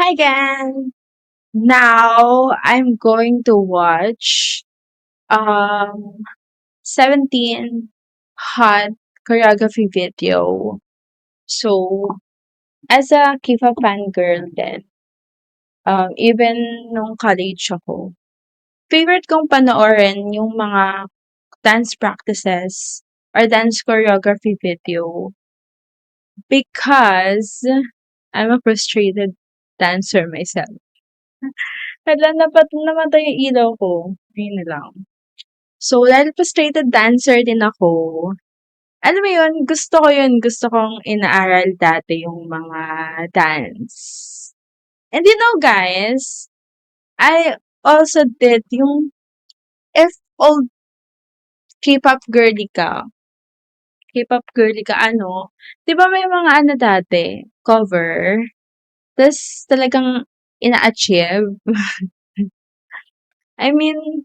Hi again. Now I'm going to watch 17 hot choreography video. So as a Kifa fangirl then, even nung college ako, favorite kong panoorin yung mga dance practices or dance choreography video because I'm a frustrated dancer myself. Hala, namatay yung ilaw ko. Ayun na lang. So, dahil frustrated dancer din ako, alam mo yun, gusto ko yun. Gusto kong inaaral dati yung mga dance. And you know, guys, I also did yung if old K-pop girly ka, K-pop girly ka, ano, di ba may mga ano dati, cover, tas talagang ina-achieve. I mean,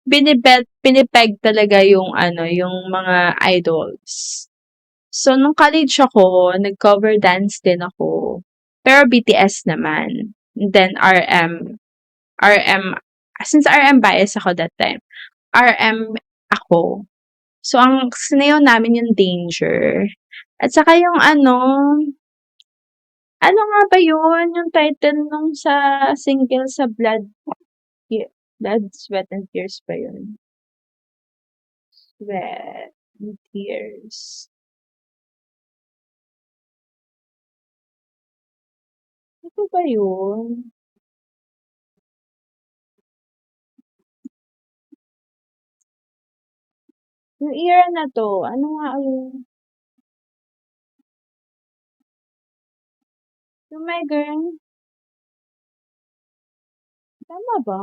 pinipeg talaga yung ano, yung mga idols. So, nung college ako, nag-cover dance din ako. Pero BTS naman. And then RM, since RM bias ako that time, RM ako. So, ang sinayaw namin yung Danger. At saka yung ano nga ba yun? Yung title nung sa single sa Blood, Sweat, and Tears ba yun? Sweat and Tears. Ano ba yun? Yung era na 'to, ano nga yung My Girl, tama ba?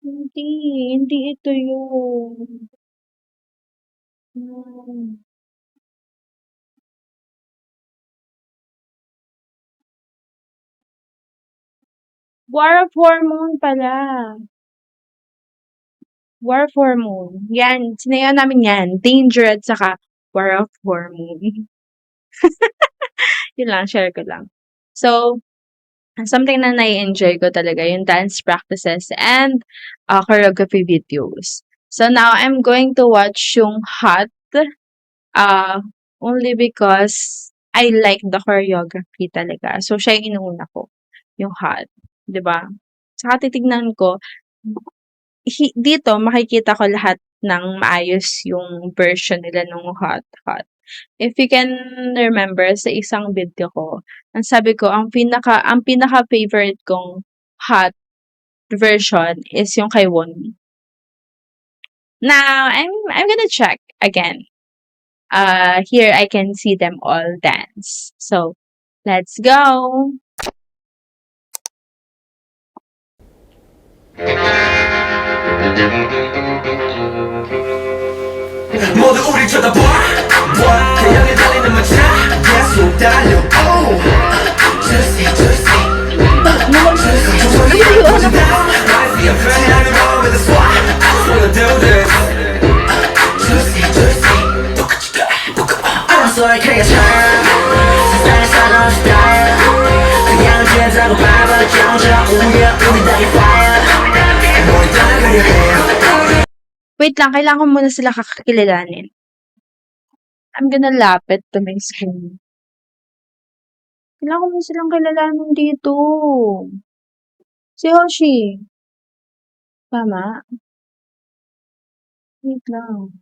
Hindi, hindi ito yun. Hmm. War of Hormone pala. War of Hormone. Yan, sinayaw namin yan. Danger at saka War of Hormone. Yun lang, share ko lang. So, something na nai-enjoy ko talaga yung dance practices and choreography videos. So now I'm going to watch yung Hot uh, only because I like the choreography talaga. So siya yung inuuna ko, yung Hot, 'di ba? Saka titignan ko dito makikita ko lahat ng maayos yung version nila nung Hot. If you can remember sa isang video ko, ang sabi ko ang pinaka favorite kong Hot version is yung kay Wonmi. Now, I'm gonna check again. Here I can see them all dance. So, let's go. 모두 우리 쳐다봐 태양에 달리는 마차 계속 달려 oh. Juicy juicy 조성이 퍼진다 Life be a friend I'm in love with the swat I just wanna do this Juicy juicy I'm sorry 크게 차 세상에 사는 스타일 그냥 제자고 밟아 정적 우리야 우리 다 fire 너희 따라가려 해 Wait lang, kailangan ko muna sila kakilalanin. I'm gonna lapit to my screen. Kailangan ko muna silang kilalanin dito. Si Hoshi. Tama? Wait lang.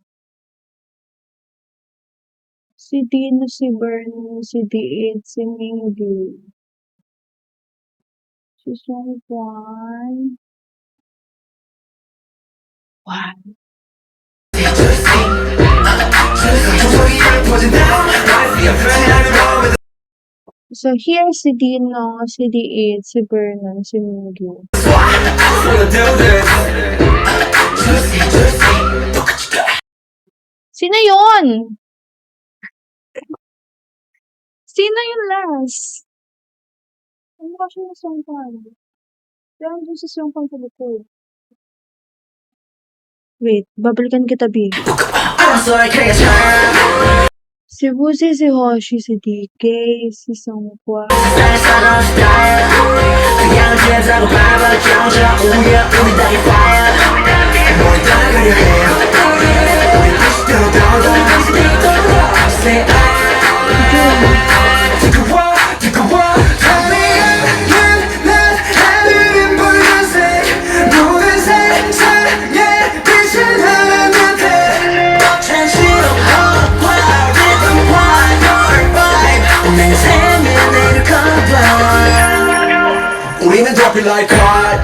Si Dino, si Bernie, si Diit, si Minggu. Si Songkwan. Wow. So here si Dino, si Diit, si Vernon, si Minggu. Sino yun? Sino yung last? Ano kasi yung Songkwan? Kaya dun si Songkwan sa likod. Wait, babalikan kita, B. 알았어 그래 참 Si Woozi, si Hoshi, si DK, si Songkwa. 세상에 스타일 그냥 제자고 밟아 정적 우리야 우리 다 fire 뭘 따라가려 해 우리 뜻대로 돌아 Say I 뜨거워 달리는 날 하늘은 붉은색 모든 세상에 빛을 하나면 돼 잔시로와 rhythm과 your vibe 내 생에 내를 cover 우리는 drop it like hot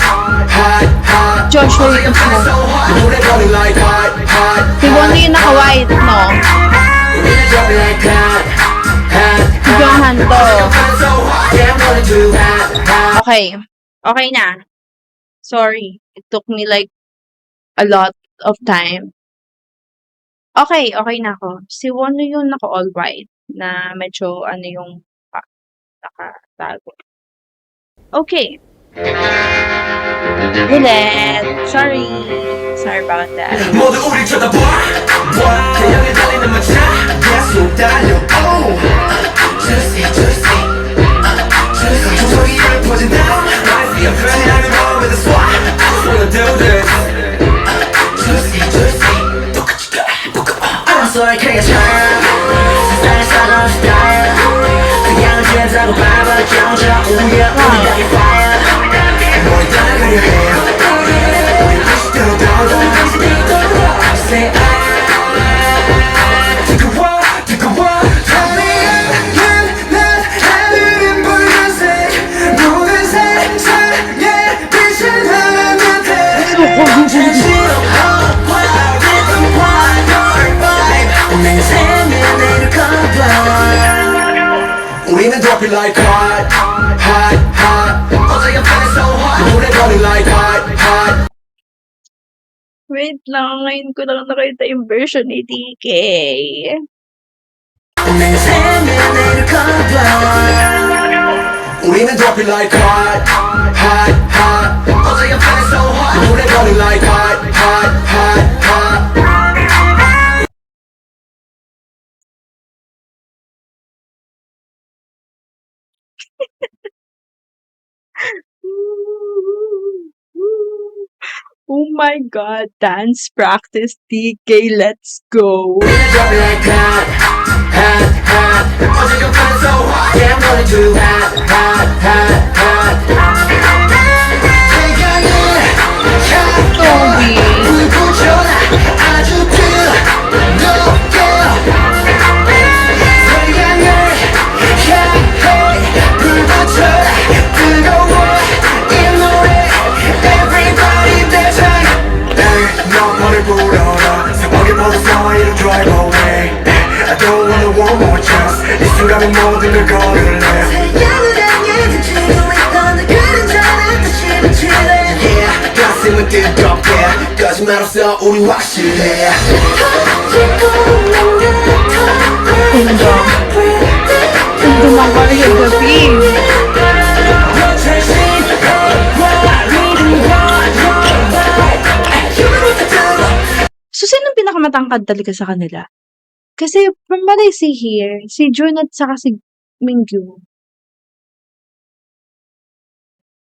Joshua, 어제가 fly so hot 노래 burning like hot Si Wonder yung naka-white, no? 우리는 drop it like hot Si Johan to. fly so hot yeah I'm running too hot Okay. Okay na. Sorry. It took me like a lot of time. Okay, okay na ako. Si Wonder yung naka-all white na medyo ano yung nakatago. Okay. Ulit. Sorry. Sorry about that. 모두 우릴 쳐다봐 태양에 달리는 마차 계속 달려 Juicy juicy 조성이를 퍼진다 I feel pretty I'm in love with the swat I just wanna do this Juicy juicy 알았어 그게 참 세상에 사는 스타일 그냥 제자고 밟아 정적 우리야 우리 다 fire 뭘 따라가려 해 우리 뜻대로 돌아 Say I 뜨거워 달리는 날 하늘은 붉은색 모든 세상에 빛을 하나면 돼 잔시로와 rhythm과 your vibe 내 생에 내를 cover 우리는 drop it like hot 어제가 fly so hot 노래 burning like hot Wait lang. Ngayon ko lang nakita yung version ni DK. 내 생에 내를 cover 우리는 drop it like hot 어제가 fly so hot 노래 burning like hot Oh my god, dance practice DK, let's go. 우리는 drop it like hot 어제가 fly so hot yeah I'm running too hot Toby. 불 붙여라 아주 뜨겁게 태양을 향해 불 붙여라 뜨거워 이 노래 Everybody dance 너 머리 불어라 상황에 벗어서 이를 drive away I don't wanna one more chance 이 순간은 모든 걸 걸을래 태양을 향해 비치고 있던 그 그림자를 다시 비치래 Yeah 가슴은 뜨겁게 거짓말 없어 우리 확실해 Ang koreography. So, sino pinakamatangkad talaga sa kanila? Kasi, from what I see here, si Jun at saka si Mingyu.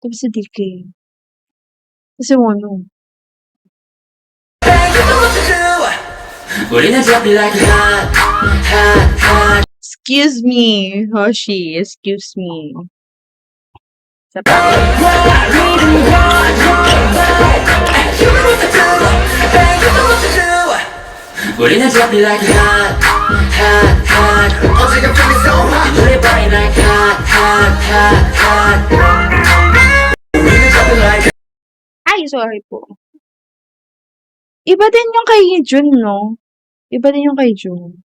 Tapos si DK. Kasi Wonu. 우리는 drop it like hot Excuse me, Hoshi. Excuse me. Sa 우리는 drop it like hot 어제가 feeling so hot 노래 burning like hot 우리는 drop it like Ay, sorry po. Iba din yung kay Jun, no? Iba din yung kay Jun.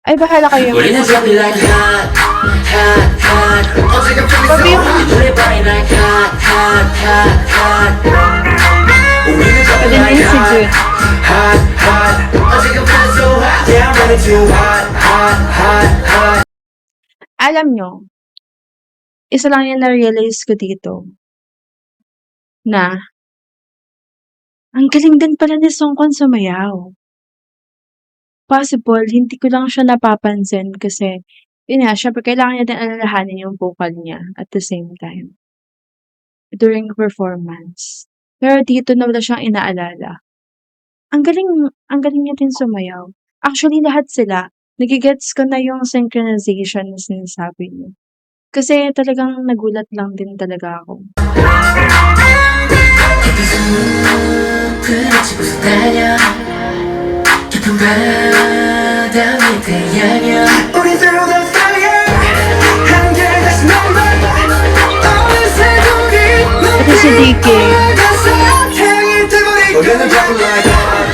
Ay, bahala kayo. 우리는 drop it like hot 어제가 feeling so hot 노래 burning like hot 우리는 drop it Pwede na like yun si Jun. hot 어제가 feeling so hot yeah I'm running too hot Alam nyo, isa lang yung na-realize ko dito na Ang galing din pala ni Songkwan sumayaw. Possible, hindi ko lang siya napapansin kasi, yun nga, syempre kailangan niya din alalahanin yung vocal niya at the same time during performance. Pero dito na wala siyang inaalala. Ang galing niya din sumayaw. Actually, lahat sila, nagigets ko na yung synchronization na sinasabi niyo. Kasi talagang nagulat lang din talaga ako. 숲을 지고서 다녀 깊은 바다 밑에 향연 우린 through the fire 한결 다시 넘버 어느새 우리 Ito si DK. 올라가서 향이 돼버릴까 우리는 dropping like hot,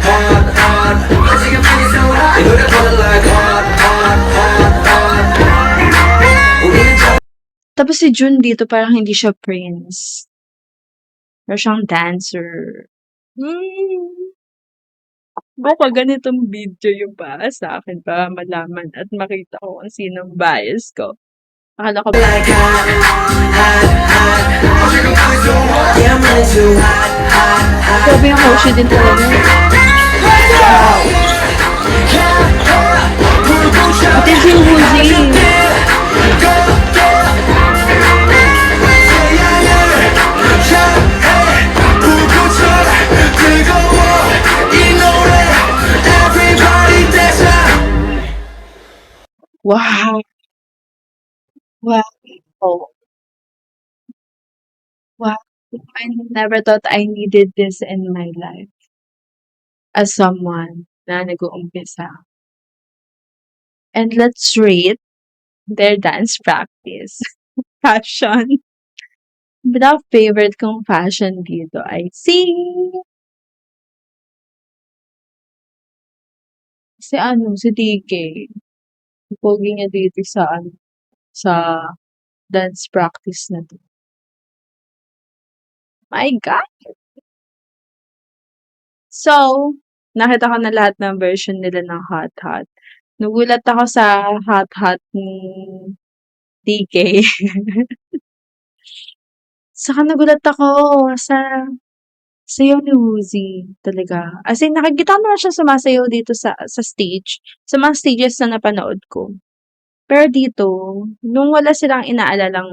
hot, hot 지금 feeling so hot 이 노래 falling like hot, hot, hot, hot 우리는 Tapos si Jun dito parang hindi siya prince. Pero siyang dancer. Baka ganitong video yung para sa akin para malaman at makita ko kung sinong bias ko. Akala ko like hot, hot, hot 지금 feeling so hot Yeah, I'm running too hot, hot, hot grabe yung Hoshi din talaga. Pati si Woozy. Wow! Wow! Wow! I never thought I needed this in my life as someone na nag-uumpisa. And let's rate their dance practice. Fashion. The favorite kong fashion dito ay si si DK. Ang pogi niya dito sa dance practice na 'to. My God! So, nakita ko na lahat ng version nila ng Hot Hot. Nagulat ako sa Hot Hot ni DK. Saka nagulat ako sa sayaw ni Woozy talaga. As in, nakikita ko naman siya sumasayaw dito sa stage, sa mga stages na napanood ko. Pero dito, nung wala silang inaalalang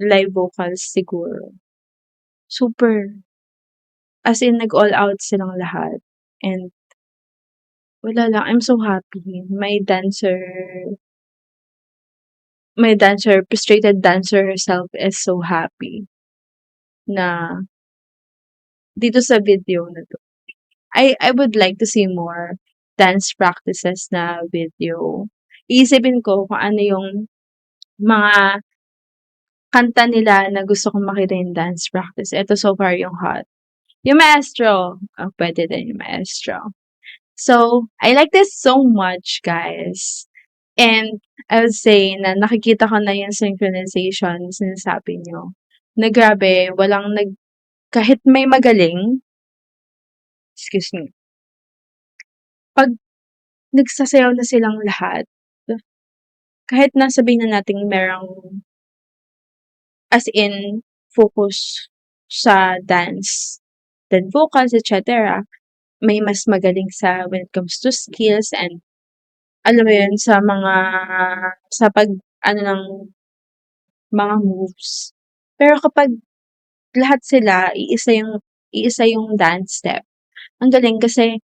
live vocals siguro, super, as in nag-all out silang lahat. And wala lang, I'm so happy. Frustrated dancer herself is so happy na dito sa video na to. I would like to see more dance practices na video. Iisipin ko kung ano yung mga kanta nila na gusto kong makita yung dance practice. Ito so far yung Hot. Yung Maestro, pwede din yung Maestro. So, I like this so much, guys. And I would say na nakikita ko na yung synchronization sinasabi nyo. Na grabe, kahit may magaling, excuse me, pag nagsasayaw na silang lahat, kahit na sabihin na nating merong as in focus sa dance, then vocals, etc. May mas magaling sa when it comes to skills and alam mo yun, sa ng mga moves. Pero kapag lahat sila, iisa yung dance step, ang galing kasi,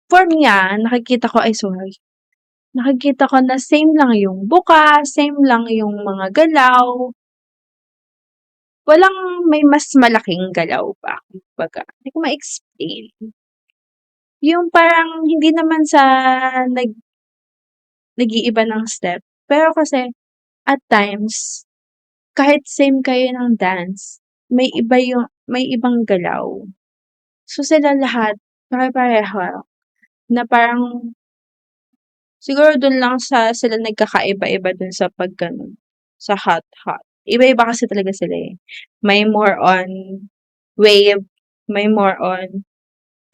for me nakikita ko, ay sorry, nakikita ko na same lang yung buka, same lang yung mga galaw, walang may mas malaking galaw pa, kumbaga. Hindi ko ma-explain. Yung parang hindi naman sa nag-iiba ng step, pero kasi at times, kahit same kayo ng dance, may ibang galaw. So sila lahat pare-pareho na parang siguro dun lang sila nagkakaiba-iba dun sa sa Hot Hot. Iba-iba kasi talaga sila eh. May more on wave, may more on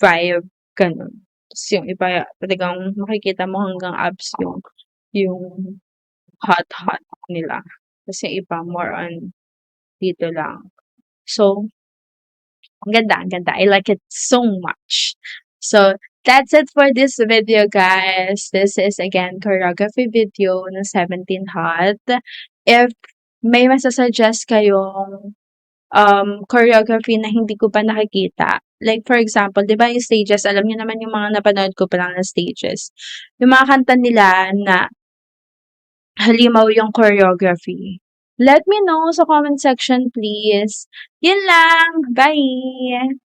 vibe, ganun. Tapos yung iba talagang makikita mo hanggang abs yung hot hot nila. Kasi iba more on dito lang. So, Ang ganda. I like it so much. So, that's it for this video, guys. This is again choreography video ng 17 Hot. If may masasuggest kayong choreography na hindi ko pa nakikita, like for example, 'di ba yung stages, alam niyo naman yung mga napanood ko pa lang na stages. Yung mga kanta nila na halimaw yung choreography. Let me know sa comment section, please. Yun lang. Bye!